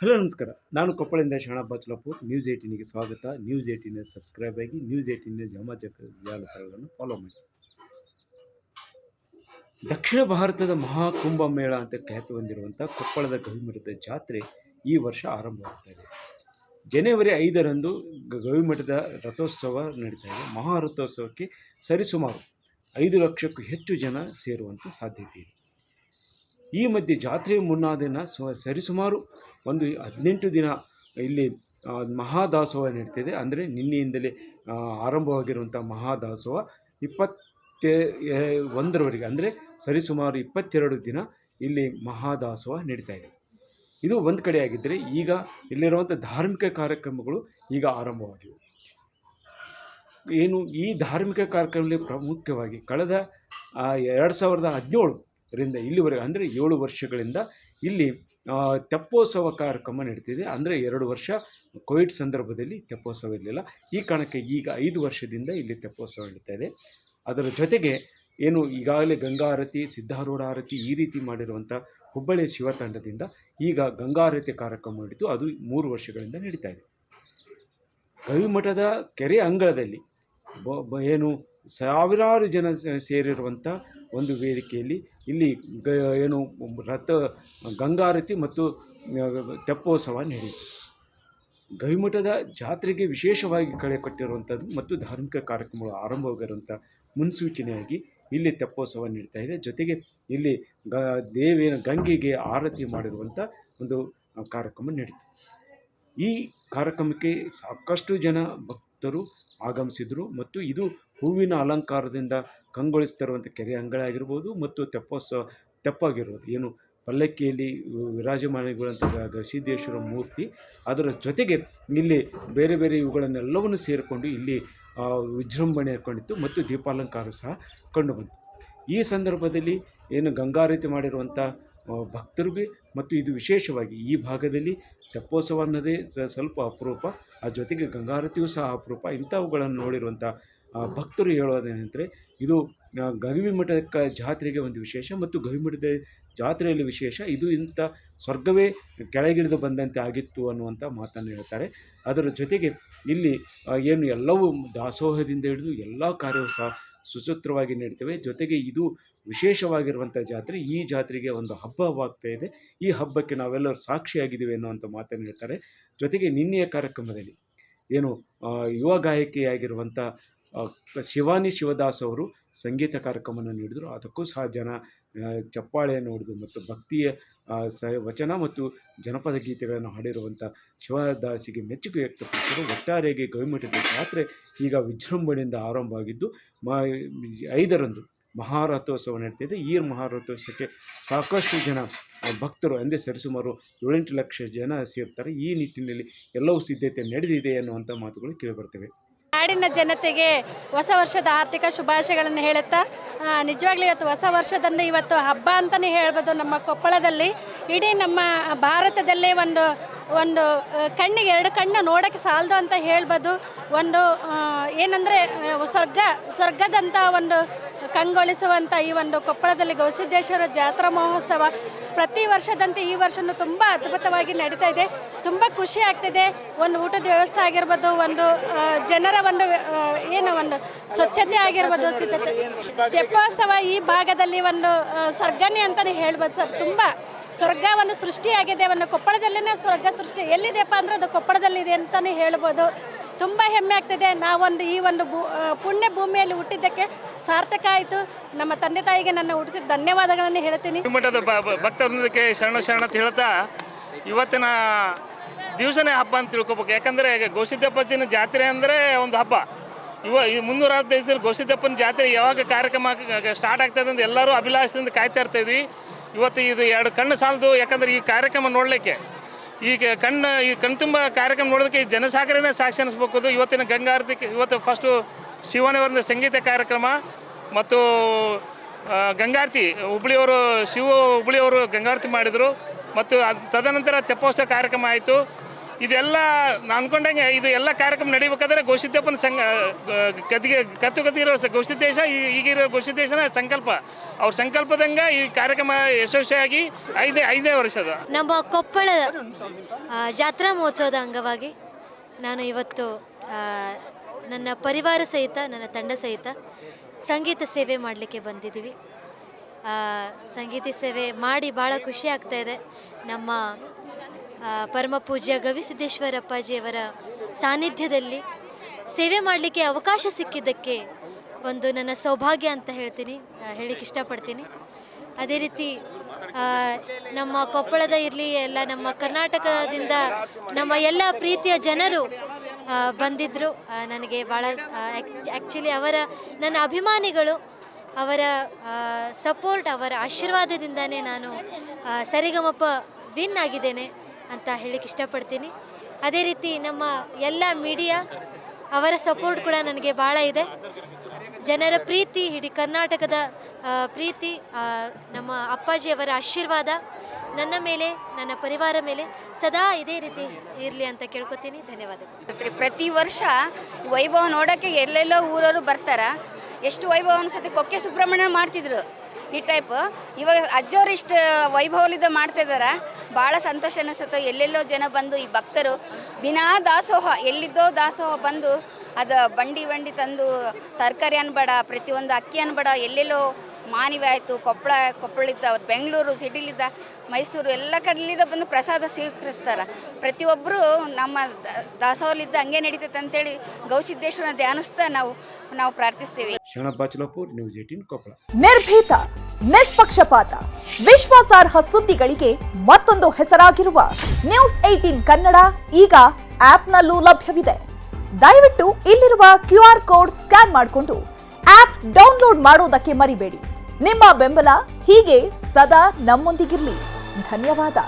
Hello ನಮಸ್ಕಾರ. ನಾನು ಕೊಪ್ಪಳದಿಂದ ಶರಣ ಬಚ್ಚಲಾಪುರ್. ನ್ಯೂಸ್ 18ಗೆ ಸ್ವಾಗತ. ನ್ಯೂಸ್ 18 ಸಬ್ಸ್ಕ್ರೈಬ್ ಆಗಿ ನ್ಯೂಸ್ 18 ಜಾಲತಾಣಗಳನ್ನು ಫಾಲೋ ಮಾಡಿ. ದಕ್ಷಿಣ ಭಾರತದ ಮಹಾಕುಂಭಮೇಳ ಅಂತ ಖ್ಯಾತಿ ಹೊಂದಿರುವಂಥ ಕೊಪ್ಪಳದ ಗವಿಮಠದ ಜಾತ್ರೆ ಈ ವರ್ಷ ಆರಂಭವಾಗ್ತಾ ಇದೆ. ಜನವರಿ 5ರಂದು ಗವಿಮಠದ ರಥೋತ್ಸವ ನಡೀತಾ ಇದೆ. ಮಹಾರಥೋತ್ಸವಕ್ಕೆ ಸರಿಸುಮಾರು 5 ಲಕ್ಷಕ್ಕೂ ಹೆಚ್ಚು ಜನ ಸೇರುವಂಥ ಸಾಧ್ಯತೆ ಇದೆ. ಈ ಮಧ್ಯೆ ಜಾತ್ರೆ ಮುನ್ನಾ ದಿನ ಸರಿಸುಮಾರು ಒಂದು 18 ದಿನ ಇಲ್ಲಿ ಮಹಾದಾಸೋಹ ನಡೀತಿದೆ. ಅಂದರೆ ನಿನ್ನೆಯಿಂದಲೇ ಆರಂಭವಾಗಿರುವಂಥ ಮಹಾದಾಸೋಹ 21ರವರೆಗೆ, ಅಂದರೆ ಸರಿಸುಮಾರು 22 ದಿನ ಇಲ್ಲಿ ಮಹಾದಾಸೋಹ ನಡೀತಾ ಇದೆ. ಇದು ಒಂದು ಕಡೆ ಆಗಿದ್ದರೆ, ಈಗ ಇಲ್ಲಿರುವಂಥ ಧಾರ್ಮಿಕ ಕಾರ್ಯಕ್ರಮಗಳು ಈಗ ಆರಂಭವಾಗಿವೆ. ಏನು ಈ ಧಾರ್ಮಿಕ ಕಾರ್ಯಕ್ರಮದಲ್ಲಿ ಪ್ರಮುಖವಾಗಿ ಕಳೆದ 2017ರಿಂದ ಇಲ್ಲಿವರೆಗೆ, ಅಂದರೆ 7 ವರ್ಷಗಳಿಂದ ಇಲ್ಲಿ ತೆಪ್ಪೋತ್ಸವ ಕಾರ್ಯಕ್ರಮ ನಡೀತಿದೆ. ಅಂದರೆ 2 ವರ್ಷ ಕೋವಿಡ್ ಸಂದರ್ಭದಲ್ಲಿ ತೆಪ್ಪೋತ್ಸವ ಇರಲಿಲ್ಲ. ಈ ಕಾರಣಕ್ಕೆ ಈಗ 5 ವರ್ಷದಿಂದ ಇಲ್ಲಿ ತೆಪ್ಪೋತ್ಸವ ನಡೀತಾ ಇದೆ. ಅದರ ಜೊತೆಗೆ ಏನು ಈಗಾಗಲೇ ಗಂಗಾ ಆರತಿ, ಸಿದ್ಧಾರೂಢ ಆರತಿ ಈ ರೀತಿ ಮಾಡಿರುವಂಥ ಹುಬ್ಬಳ್ಳಿ ಶಿವತಂಡದಿಂದ ಈಗ ಗಂಗಾ ಆರತಿ ಕಾರ್ಯಕ್ರಮ ನಡೀತು. ಅದು 3 ವರ್ಷಗಳಿಂದ ನಡೀತಾ ಇದೆ. ಗವಿಮಠದ ಕೆರೆ ಅಂಗಳದಲ್ಲಿ ಏನು ಸಾವಿರಾರು ಜನ ಸೇರಿರುವಂಥ ಒಂದು ವೇದಿಕೆಯಲ್ಲಿ ಇಲ್ಲಿ ಏನು ಗಂಗಾರತಿ ಮತ್ತು ತೆಪ್ಪೋತ್ಸವ ನಡೆಯಿತು. ಗವಿಮಠದ ಜಾತ್ರೆಗೆ ವಿಶೇಷವಾಗಿ ಕಳೆ ಕೊಟ್ಟಿರುವಂಥದ್ದು ಮತ್ತು ಧಾರ್ಮಿಕ ಕಾರ್ಯಕ್ರಮಗಳು ಆರಂಭವಾಗಿರುವಂಥ ಮುನ್ಸೂಚನೆಯಾಗಿ ಇಲ್ಲಿ ತೆಪ್ಪೋತ್ಸವ ನಡೀತಾ ಇದೆ. ಜೊತೆಗೆ ಇಲ್ಲಿ ಗಂಗೆಗೆ ಆರತಿ ಮಾಡಿರುವಂಥ ಒಂದು ಕಾರ್ಯಕ್ರಮ ನಡೀತು. ಈ ಕಾರ್ಯಕ್ರಮಕ್ಕೆ ಸಾಕಷ್ಟು ಜನ ಭಕ್ತರು ಆಗಮಿಸಿದರು ಮತ್ತು ಇದು ಹೂವಿನ ಅಲಂಕಾರದಿಂದ ಕಂಗೊಳಿಸ್ತಿರುವಂಥ ಕೆರೆ ಅಂಗಳ ಆಗಿರ್ಬೋದು ಮತ್ತು ತೆಪ್ಪಾಗಿರ್ಬೋದು, ಏನು ಪಲ್ಲಕ್ಕಿಯಲ್ಲಿ ವಿರಾಜಮಾನಗೊಳ್ಳುವಂಥ ಗವಿಸಿದ್ದೇಶ್ವರ ಮೂರ್ತಿ, ಅದರ ಜೊತೆಗೆ ಇಲ್ಲಿ ಬೇರೆ ಬೇರೆ ಇವುಗಳನ್ನೆಲ್ಲವನ್ನು ಸೇರಿಕೊಂಡು ಇಲ್ಲಿ ವಿಜೃಂಭಣೆ ಹಾಕ್ಕೊಂಡಿತ್ತು ಮತ್ತು ದೀಪಾಲಂಕಾರ ಸಹ ಕಂಡುಬಂತು. ಈ ಸಂದರ್ಭದಲ್ಲಿ ಏನು ಗಂಗಾರತಿ ಮಾಡಿರುವಂಥ ಭಕ್ತರಿಗೆ ಮತ್ತು ಇದು ವಿಶೇಷವಾಗಿ ಈ ಭಾಗದಲ್ಲಿ ತೆಪ್ಪೋತ್ಸವ ಅನ್ನೋದೇ ಸ್ವಲ್ಪ ಅಪರೂಪ, ಆ ಜೊತೆಗೆ ಗಂಗಾರತಿಯೂ ಸಹ ಅಪರೂಪ. ಇಂಥವುಗಳನ್ನು ನೋಡಿರುವಂಥ ಭಕ್ತರು ಹೇಳೋದೇನೆಂದರೆ, ಇದು ಗವಿಮಠದ ಜಾತ್ರೆಗೆ ಒಂದು ವಿಶೇಷ ಮತ್ತು ಗವಿಮಠದ ಜಾತ್ರೆಯಲ್ಲಿ ವಿಶೇಷ, ಇದು ಇಂಥ ಸ್ವರ್ಗವೇ ಕೆಳಗಿಳಿದು ಬಂದಂತೆ ಆಗಿತ್ತು ಅನ್ನುವಂಥ ಮಾತನ್ನು ಹೇಳ್ತಾರೆ. ಅದರ ಜೊತೆಗೆ ಇಲ್ಲಿ ಏನು ಎಲ್ಲವೂ ದಾಸೋಹದಿಂದ ಹಿಡಿದು ಎಲ್ಲ ಕಾರ್ಯವೂ ಸಹ ಸುಸೂತ್ರವಾಗಿ ನಡೀತವೆ. ಜೊತೆಗೆ ಇದು ವಿಶೇಷವಾಗಿರುವಂಥ ಜಾತ್ರೆ. ಈ ಜಾತ್ರೆಗೆ ಒಂದು ಹಬ್ಬವಾಗ್ತಾ ಇದೆ. ಈ ಹಬ್ಬಕ್ಕೆ ನಾವೆಲ್ಲರೂ ಸಾಕ್ಷಿಯಾಗಿದ್ದೀವಿ ಅನ್ನುವಂಥ ಮಾತನ್ನು ಹೇಳ್ತಾರೆ. ಜೊತೆಗೆ ನಿನ್ನೆಯ ಕಾರ್ಯಕ್ರಮದಲ್ಲಿ ಏನು ಯುವ ಗಾಯಕಿಯಾಗಿರುವಂಥ ಶಿವಾನಿ ಶಿವದಾಸ್ ಅವರು ಸಂಗೀತ ಕಾರ್ಯಕ್ರಮವನ್ನು ನೀಡಿದರು. ಅದಕ್ಕೂ ಸಹ ಜನ ಚಪ್ಪಾಳೆಯನ್ನು ಹೊಡೆದು ಮತ್ತು ಭಕ್ತಿಯ ವಚನ ಮತ್ತು ಜನಪದ ಗೀತೆಗಳನ್ನು ಹಾಡಿರುವಂಥ ಶಿವದಾಸಿಗೆ ಮೆಚ್ಚುಗೆ ವ್ಯಕ್ತಪಡಿಸಿದರು. ಒಟ್ಟಾರೆಯಾಗಿ ಗವಿಮಠದ ಜಾತ್ರೆ ಈಗ ವಿಜೃಂಭಣೆಯಿಂದ ಆರಂಭವಾಗಿದ್ದು 5ರಂದು ಮಹಾರಥೋತ್ಸವ ನಡೀತಿದೆ. ಈ ಮಹಾರಥೋತ್ಸವಕ್ಕೆ ಸಾಕಷ್ಟು ಜನ ಭಕ್ತರು, ಅಂದರೆ ಸರಿಸುಮಾರು 7-8 ಲಕ್ಷ ಜನ ಸೇರ್ತಾರೆ. ಈ ನಿಟ್ಟಿನಲ್ಲಿ ಎಲ್ಲವೂ ಸಿದ್ಧತೆ ನಡೆದಿದೆ ಅನ್ನುವಂಥ ಮಾತುಗಳು ಕೇಳಿಬರ್ತವೆ. ನಾಡಿನ ಜನತೆಗೆ ಹೊಸ ವರ್ಷದ ಆರ್ಥಿಕ ಶುಭಾಶಯಗಳನ್ನು ಹೇಳುತ್ತಾ, ನಿಜವಾಗ್ಲೂ ಇವತ್ತು ಹೊಸ ವರ್ಷದಂದು ಇವತ್ತು ಹಬ್ಬ ಅಂತಲೇ ಹೇಳ್ಬೋದು. ನಮ್ಮ ಕೊಪ್ಪಳದಲ್ಲಿ ಇಡೀ ನಮ್ಮ ಭಾರತದಲ್ಲೇ ಒಂದು ಕಣ್ಣಿಗೆ 2 ಕಣ್ಣು ನೋಡೋಕ್ಕೆ ಸಾಲದು ಅಂತ ಹೇಳ್ಬೋದು. ಒಂದು ಏನಂದರೆ ಸ್ವರ್ಗದಂಥ ಒಂದು ಕಂಗೊಳಿಸುವಂಥ ಈ ಒಂದು ಕೊಪ್ಪಳದಲ್ಲಿ ಗವಿಸಿದ್ದೇಶ್ವರ ಜಾತ್ರಾ ಮಹೋತ್ಸವ ಪ್ರತಿ ವರ್ಷದಂತೆ ಈ ವರ್ಷವೂ ತುಂಬ ಅದ್ಭುತವಾಗಿ ನಡೀತಾ ಇದೆ. ತುಂಬ ಖುಷಿ ಆಗ್ತಿದೆ. ಒಂದು ಊಟದ ವ್ಯವಸ್ಥೆ ಆಗಿರ್ಬೋದು, ಒಂದು ಜನರ ಒಂದು ಸ್ವಚ್ಛತೆ ಆಗಿರ್ಬೋದು, ಸಿದ್ಧತೆ. ತೆಪ್ಪೋತ್ಸವ ಈ ಭಾಗದಲ್ಲಿ ಒಂದು ಸ್ವರ್ಗನೇ ಅಂತಲೇ ಹೇಳ್ಬೋದು ಸರ್. ತುಂಬ ಸ್ವರ್ಗವನ್ನು ಸೃಷ್ಟಿಯಾಗಿದೆ. ಒಂದು ಕೊಪ್ಪಳದಲ್ಲೇ ಸ್ವರ್ಗ ಸೃಷ್ಟಿ ಎಲ್ಲಿದೆಯಪ್ಪ ಅಂದರೆ ಅದು ಕೊಪ್ಪಳದಲ್ಲಿದೆ ಅಂತಲೇ ಹೇಳ್ಬೋದು. ತುಂಬ ಹೆಮ್ಮೆ ಆಗ್ತಿದೆ. ನಾವೊಂದು ಈ ಒಂದು ಪುಣ್ಯ ಭೂಮಿಯಲ್ಲಿ ಹುಟ್ಟಿದ್ದಕ್ಕೆ ಸಾರ್ಥಕ ಆಯಿತು. ನಮ್ಮ ತಂದೆ ತಾಯಿಗೆ ನನ್ನ ಹುಟ್ಟಿಸಿದ ಧನ್ಯವಾದಗಳನ್ನು ಹೇಳ್ತೀನಿ. ಮಠದ ಭಕ್ತವೃಂದಕ್ಕೆ ಶರಣ ಅಂತ ಹೇಳ್ತಾ, ಇವತ್ತಿನ ದಿವಸನೇ ಹಬ್ಬ ಅಂತ ತಿಳ್ಕೊಬೇಕು. ಯಾಕಂದರೆ ಗವಿಸಿದ್ದಪ್ಪನ ಜಾತ್ರೆ ಅಂದರೆ ಒಂದು ಹಬ್ಬ. ಈ 365 ದಿವಸದಲ್ಲಿ ಗವಿಸಿದ್ದಪ್ಪನ ಜಾತ್ರೆ ಯಾವಾಗ ಕಾರ್ಯಕ್ರಮ ಸ್ಟಾರ್ಟ್ ಆಗ್ತದೆ ಅಂತ ಎಲ್ಲರೂ ಅಭಿಲಾಷದಿಂದ ಕಾಯ್ತಾ ಇರ್ತಾಯಿದ್ವಿ. ಇವತ್ತು ಇದು 2 ಕಣ್ಣು ಸಾಲದು. ಯಾಕಂದರೆ ಈ ಕಾರ್ಯಕ್ರಮ ನೋಡಲಿಕ್ಕೆ ಈ ಕಣ್ಣು ತುಂಬ ಕಾರ್ಯಕ್ರಮ ನೋಡೋದಕ್ಕೆ ಈ ಜನಸಾಗರನೇ ಸಾಕ್ಷಿ ಅನ್ನಿಸ್ಬೇಕು. ಇವತ್ತಿನ ಗಂಗಾರತಿ, ಇವತ್ತು ಫಸ್ಟು ಶಿವನವರಿಂದ ಸಂಗೀತ ಕಾರ್ಯಕ್ರಮ ಮತ್ತು ಗಂಗಾರತಿ ಹುಬ್ಳಿಯವರು ಗಂಗಾರತಿ ಮಾಡಿದರು. ಮತ್ತು ತದನಂತರ ತೆಪ್ಪೋತ್ಸವ ಕಾರ್ಯಕ್ರಮ ಆಯಿತು. ಇದೆಲ್ಲ ನಾನು ಅನ್ಕೊಂಡಂಗೆ ಇದು ಎಲ್ಲ ಕಾರ್ಯಕ್ರಮ ನಡಿಬೇಕಾದ್ರೆ ಗೋಸಿದ್ದಪ್ಪನ ಸಂಘ ಕತ್ತುಗತಿರೋ ಗೋಸಿದ್ದೇಶ ಈಗಿರೋ ಗೋಸಿದ್ದೇಶನ ಸಂಕಲ್ಪ ಅವ್ರ ಸಂಕಲ್ಪದಂಗೆ ಈ ಕಾರ್ಯಕ್ರಮ ಯಶಸ್ವಿಯಾಗಿ ಐದೇ ವರ್ಷದ ನಮ್ಮ ಕೊಪ್ಪಳದ ಜಾತ್ರಾ ಮಹೋತ್ಸವದ ಅಂಗವಾಗಿ ನಾನು ಇವತ್ತು ನನ್ನ ಪರಿವಾರ ಸಹಿತ ನನ್ನ ತಂಡ ಸಹಿತ ಸಂಗೀತ ಸೇವೆ ಮಾಡಲಿಕ್ಕೆ ಬಂದಿದ್ದೀವಿ. ಸಂಗೀತ ಸೇವೆ ಮಾಡಿ ಭಾಳ ಖುಷಿ ಆಗ್ತಾ ಇದೆ. ನಮ್ಮ ಪರಮ ಪೂಜ್ಯ ಗವಿಸಿದ್ದೇಶ್ವರ ಅಪ್ಪಾಜಿಯವರ ಸಾನ್ನಿಧ್ಯದಲ್ಲಿ ಸೇವೆ ಮಾಡಲಿಕ್ಕೆ ಅವಕಾಶ ಸಿಕ್ಕಿದ್ದಕ್ಕೆ ಒಂದು ನನ್ನ ಸೌಭಾಗ್ಯ ಅಂತ ಹೇಳಲಿಕ್ಕೆ ಇಷ್ಟಪಡ್ತೀನಿ. ಅದೇ ರೀತಿ ನಮ್ಮ ಕೊಪ್ಪಳದ ಇರಲಿ ಎಲ್ಲ ನಮ್ಮ ಕರ್ನಾಟಕದಿಂದ ನಮ್ಮ ಎಲ್ಲ ಪ್ರೀತಿಯ ಜನರು ಬಂದಿದ್ದರು. ನನಗೆ ಭಾಳ ಆ್ಯಕ್ಚುಲಿ ನನ್ನ ಅಭಿಮಾನಿಗಳು ಅವರ ಸಪೋರ್ಟ್ ಅವರ ಆಶೀರ್ವಾದದಿಂದನೇ ನಾನು ಸರಿಗಮಪ ವಿನ್ ಆಗಿದ್ದೇನೆ ಅಂತ ಹೇಳಲಿಕ್ಕೆ ಇಷ್ಟಪಡ್ತೀನಿ. ಅದೇ ರೀತಿ ನಮ್ಮ ಎಲ್ಲ ಮೀಡಿಯಾ ಅವರ ಸಪೋರ್ಟ್ ಕೂಡ ನನಗೆ ಭಾಳ ಇದೆ. ಜನರ ಪ್ರೀತಿ, ಇಡೀ ಕರ್ನಾಟಕದ ಪ್ರೀತಿ, ನಮ್ಮ ಅಪ್ಪಾಜಿಯವರ ಆಶೀರ್ವಾದ ನನ್ನ ಮೇಲೆ ನನ್ನ ಪರಿವಾರ ಮೇಲೆ ಸದಾ ಇದೇ ರೀತಿ ಇರಲಿ ಅಂತ ಕೇಳ್ಕೊತೀನಿ. ಧನ್ಯವಾದಗಳು. ಪ್ರತಿ ವರ್ಷ ವೈಭವ ನೋಡೋಕ್ಕೆ ಎಲ್ಲೆಲ್ಲೋ ಊರವರು ಬರ್ತಾರೆ. ಎಷ್ಟು ವೈಭವ ಅನ್ಸುತ್ತೆ. ಕೊಕ್ಕೆ ಸುಬ್ರಹ್ಮಣ್ಯ ಮಾಡ್ತಿದ್ರು ಈ ಟೈಪ್. ಇವಾಗ ಅಜ್ಜವ್ರು ಇಷ್ಟು ವೈಭವಲಿಂದ ಮಾಡ್ತಿದ್ದಾರೆ. ಭಾಳ ಸಂತೋಷ ಅನಿಸುತ್ತೆ. ಎಲ್ಲೆಲ್ಲೋ ಜನ ಬಂದು ಈ ಭಕ್ತರು ದಿನಾ ದಾಸೋಹ, ಎಲ್ಲಿದ್ದೋ ದಾಸೋಹ ಬಂದು ಅದು ಬಂಡಿ ತಂದು ತರಕಾರಿ ಅನ್ಬೇಡ, ಪ್ರತಿಯೊಂದು ಅಕ್ಕಿ ಅನ್ಬೇಡ, ಎಲ್ಲೆಲ್ಲೋ ಮಾನಿವೆ ಆಯಿತು, ಕೊಪ್ಪಳಿದ್ದ ಬೆಂಗಳೂರು ಸಿಟಿಲಿದ್ದ ಮೈಸೂರು ಎಲ್ಲ ಕಡೆಲಿದ್ದ ಬಂದು ಪ್ರಸಾದ ಸ್ವೀಕರಿಸ್ತಾರೆ. ಪ್ರತಿಯೊಬ್ಬರು ನಮ್ಮ ದಾಸೋಹಲಿದ್ದ ಹಂಗೆ ನಡೀತೈತೆ ಅಂತೇಳಿ ಗವಿಸಿದ್ದೇಶ್ವರನ ಧ್ಯಾನಿಸ್ತಾ ನಾವು ಪ್ರಾರ್ಥಿಸ್ತೀವಿ. ನ್ಯೂಸ್ 18 ಕೊಪ್ಪಳ. ನಿರ್ಭೀತ, ನಿಷ್ಪಕ್ಷಪಾತ, ವಿಶ್ವಾಸಾರ್ಹ ಸುದ್ದಿಗಳಿಗೆ ಮತ್ತೊಂದು ಹೆಸರಾಗಿರುವ ನ್ಯೂಸ್ 18 ಕನ್ನಡ ಈಗ ಆಪ್ನಲ್ಲೂ ಲಭ್ಯವಿದೆ. ದಯವಿಟ್ಟು ಇಲ್ಲಿರುವ QR ಕೋಡ್ ಸ್ಕ್ಯಾನ್ ಮಾಡಿಕೊಂಡು ಆಪ್ ಡೌನ್ಲೋಡ್ ಮಾಡೋದಕ್ಕೆ ಮರಿಬೇಡಿ. ನಿಮ್ಮ ಬೆಂಬಲ ಹೀಗೆ ಸದಾ ನಮ್ಮೊಂದಿಗಿರಲಿ. ಧನ್ಯವಾದ.